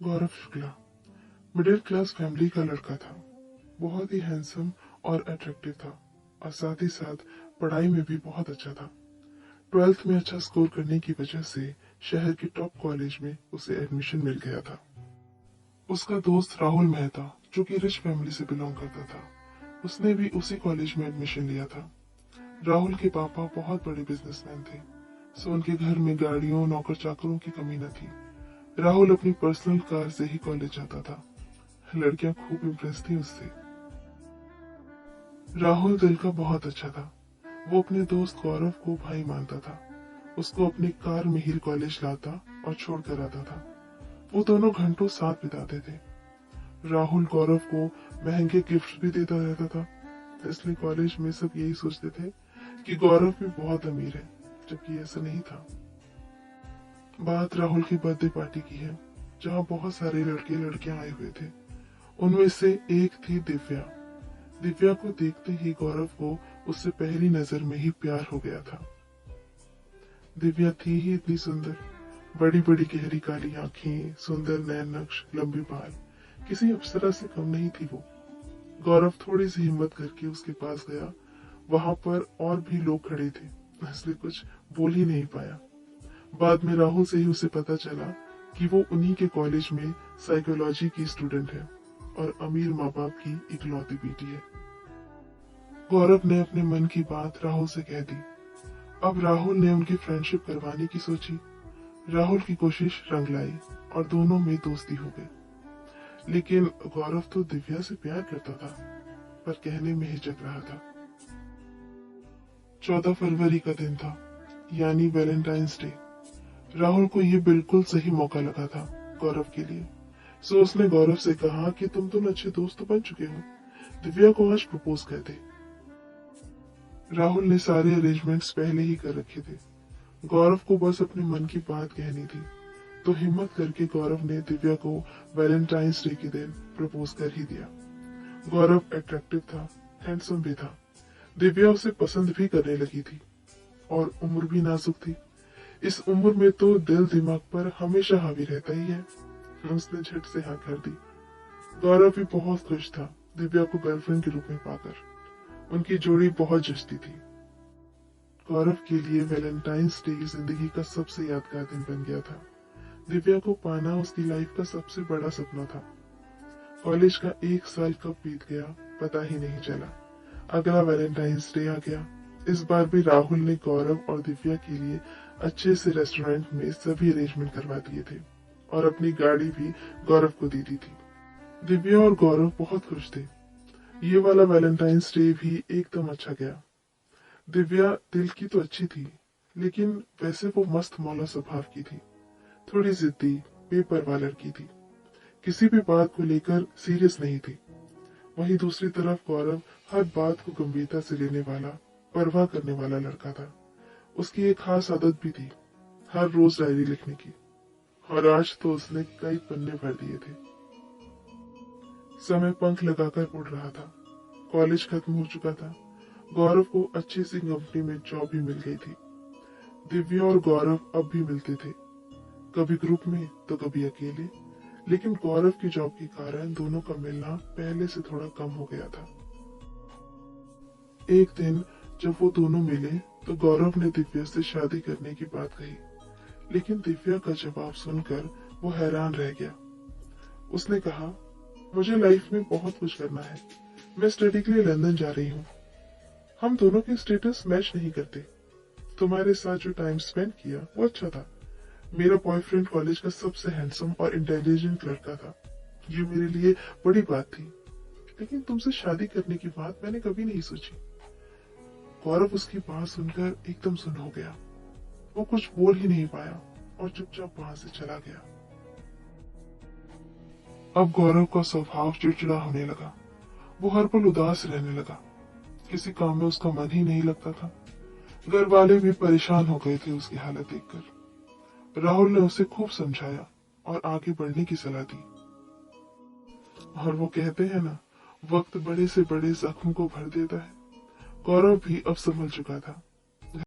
गौरव Shukla middle class family का लड़का था। बहुत ही हैंडसम और अट्रैक्टिव था और साथ ही साथ पढ़ाई में भी बहुत अच्छा था। 12th में अच्छा स्कोर करने की वजह से शहर के टॉप कॉलेज में उसे एडमिशन मिल गया था। उसका दोस्त राहुल मेहता जो कि रिच फैमिली से बिलोंग करता था, उसने भी उसी कॉलेज में एडमिशन लिया था। राहुल के पापा बहुत बड़े बिजनेसमैन थे, सो उनके घर में गाड़ियों नौकर चाकरों की कमी न थी। राहुल अपनी पर्सनल कार से ही कॉलेज जाता था। लड़कियां खूब इम्प्रेस थी उससे। राहुल दिल का बहुत अच्छा था। वो अपने दोस्त गौरव को भाई मानता था। उसको अपनी कार में ही कॉलेज लाता और छोड़ कर आता था। वो दोनों घंटों साथ बिताते थे। राहुल गौरव को महंगे गिफ्ट भी देता रहता था, इसलिए कॉलेज में सब यही सोचते थे कि गौरव भी बहुत अमीर है, जबकि ऐसा नहीं था। बात राहुल की बर्थडे पार्टी की है, जहाँ बहुत सारे लड़के लड़कियां आए हुए थे। उनमें से एक थी दिव्या। दिव्या को देखते ही गौरव को उससे पहली नजर में ही प्यार हो गया था। दिव्या थी ही इतनी सुंदर, बड़ी बड़ी गहरी काली आंखें, सुंदर नैन नक्श, लंबे बाल, किसी अप्सरा से कम नहीं थी वो। गौरव थोड़ी सी हिम्मत करके उसके पास गया। वहां पर और भी लोग खड़े थे, इसलिए कुछ बोल ही नहीं पाया। बाद में राहुल से ही उसे पता चला कि वो उन्हीं के कॉलेज में साइकोलॉजी की स्टूडेंट है और अमीर माँ बाप की इकलौती बेटी है। गौरव ने अपने मन की बात राहुल से कह दी। अब राहुल ने उनकी फ्रेंडशिप करवाने की सोची। राहुल की कोशिश रंग लाई और दोनों में दोस्ती हो गई। लेकिन गौरव तो दिव्या से प्यार करता था, पर कहने में हिचक रहा था। 14 फरवरी का दिन था, यानी वैलेंटाइंस डे। राहुल को ये बिल्कुल सही मौका लगा था गौरव के लिए। सो उसने गौरव से कहा कि तुम दोनों अच्छे दोस्त तो बन चुके हो, दिव्या को आज प्रपोज कर दे। राहुल ने सारे अरेंजमेंट्स पहले ही कर रखे थे। गौरव को बस अपने मन की बात कहनी थी, तो हिम्मत करके गौरव ने दिव्या को वैलेंटाइंस डे के दिन प्रपोज कर ही दिया। गौरव अट्रैक्टिव था, हैंडसम भी था। दिव्या उसे पसंद भी करने लगी थी और उम्र भी नाजुक थी। इस उम्र में तो दिल दिमाग पर हमेशा हावी रहता ही है। उसने झट से हाँ कर दी। गौरव भी बहुत खुश था दिव्या को गर्लफ्रेंड के रूप में पाकर। उनकी जोड़ी बहुत जचती थी। गौरव के लिए वैलेंटाइंस डे जिंदगी का सबसे यादगार दिन बन गया था। दिव्या को पाना उसकी लाइफ का सबसे बड़ा सपना था। कॉलेज का 1 साल कब बीत गया पता ही नहीं चला। अगला वैलेंटाइंस डे आ गया। इस बार भी राहुल ने गौरव और दिव्या के लिए अच्छे से रेस्टोरेंट में सभी अरेंजमेंट करवा दिए थे और अपनी गाड़ी भी गौरव को दे दी थी। दिव्या और गौरव बहुत खुश थे। ये वाला वैलेंटाइंस डे भी एकदम अच्छा गया। दिव्या दिल की तो अच्छी थी, लेकिन वैसे वो मस्त मौला स्वभाव की थी। थोड़ी जिद्दी, बेपरवाह लड़की थी। किसी भी बात को लेकर सीरियस नहीं थी। वहीं दूसरी तरफ गौरव हर बात को गंभीरता से लेने वाला, परवाह करने वाला लड़का था। उसकी एक खास आदत भी थी, हर रोज डायरी लिखने की, और आज तो उसने कई पन्ने भर दिए थे। समय पंख लगाकर उड़ रहा था। कॉलेज खत्म हो चुका था। गौरव को अच्छी सी कंपनी में जॉब भी मिल गई थी। दिव्या और गौरव अब भी मिलते थे, कभी ग्रुप में तो कभी अकेले। लेकिन गौरव की जॉब के कारण दोनों का मिलना पहले से थोड़ा कम हो गया था। एक दिन जब वो दोनों मिले तो गौरव ने दिव्या से शादी करने की बात कही, लेकिन दिव्या का जवाब सुनकर वो हैरान रह गया। उसने कहा, मुझे लाइफ में बहुत कुछ करना है, मैं स्टडी के लिए लंदन जा रही हूँ। हम दोनों के स्टेटस मैच नहीं करते। तुम्हारे साथ जो टाइम स्पेंड किया वो अच्छा था। मेरा बॉयफ्रेंड कॉलेज का सबसे हैंडसम और इंटेलिजेंट लड़का था। ये मेरे लिए बड़ी बात थी, लेकिन तुमसे शादी करने की बात मैंने कभी नहीं सोची। गौरव उसकी बात सुनकर एकदम सुन्न हो गया। वो कुछ बोल ही नहीं पाया और चुपचाप वहां से चला गया। अब गौरव का स्वभाव चिड़चिड़ा होने लगा। वो हर पल उदास रहने लगा। किसी काम में उसका मन ही नहीं लगता था। घर वाले भी परेशान हो गए थे उसकी हालत देखकर। राहुल ने उसे खूब समझाया और आगे बढ़ने की सलाह दी। और वो कहते हैं ना, वक्त बड़े से बड़े जख्म को भर देता है। गौरव भी अब संभल चुका था।